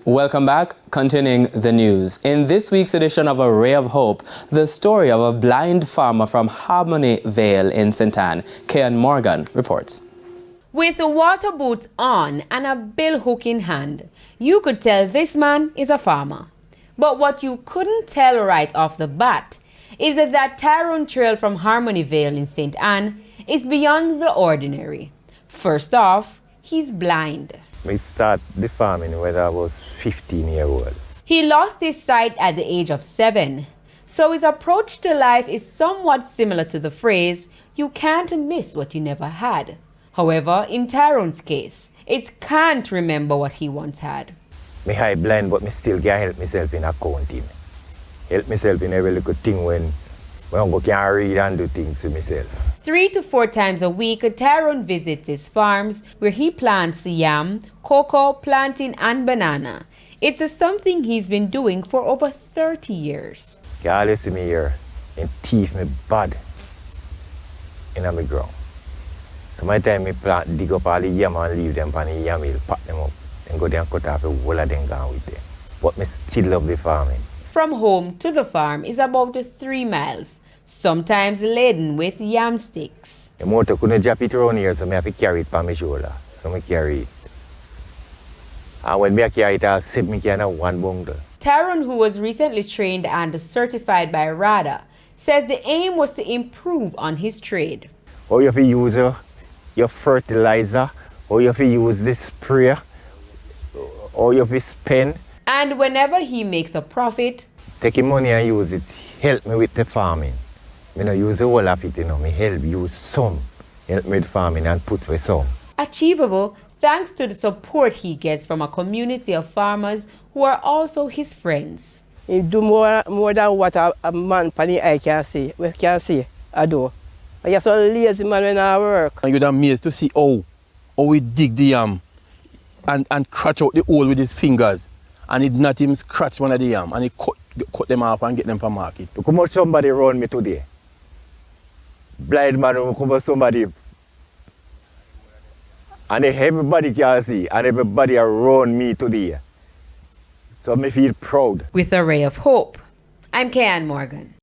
Welcome back. Continuing the news. In this week's edition of A Ray of Hope, the story of a blind farmer from Harmony Vale in St. Ann. Kian Morgan reports. With water boots on and a bill hook in hand, you could tell this man is a farmer. But what you couldn't tell right off the bat is that Tyrone Trail from Harmony Vale in St. Ann is beyond the ordinary. First off, he's blind. I started the farming when I was 15 years old. He lost his sight at the age of 7. So his approach to life is somewhat similar to the phrase, you can't miss what you never had. However, in Tyrone's case, it's can't remember what he once had. Me eye blind, but me still can help myself in accounting. Help myself in every little thing when I can read and do things to myself. 3 to 4 times a week, Tyrone visits his farms where he plants yam, cocoa, plantain, and banana. It's something he's been doing for over 30 years. You always see me here and teeth me bad in my ground. So my time me plant, dig up all the yam and leave them on the yam hill, pack them up, and go there and cut off the whole of them gone with them. But me still love the farming. From home to the farm is about 3 miles, sometimes laden with yam sticks. The motor couldn't drop it around here, so I have to carry it on my shoulder. So I carry it. And when I carry it, I'll sit me can have one bundle. Tyrone, who was recently trained and certified by RADA, says the aim was to improve on his trade. How you have to use your fertilizer, how you have to use the sprayer, how you have to spend. And whenever he makes a profit, taking money and use it, help me with the farming. I don't use the whole of it, me help use some. Help me with farming and put for some. Achievable thanks to the support he gets from a community of farmers who are also his friends. He do more than what a man on the eye can see. We can see, I do. I just so lazy man when I work. You're amazed to see how we dig the yam and scratch out the hole with his fingers. And it not even scratch one of the yam and he cut them off and get them for market. Look how much somebody around me today. Blind man, look how much somebody. And everybody can see, and everybody around me today. So I feel proud. With A Ray of Hope, I'm Kian Morgan.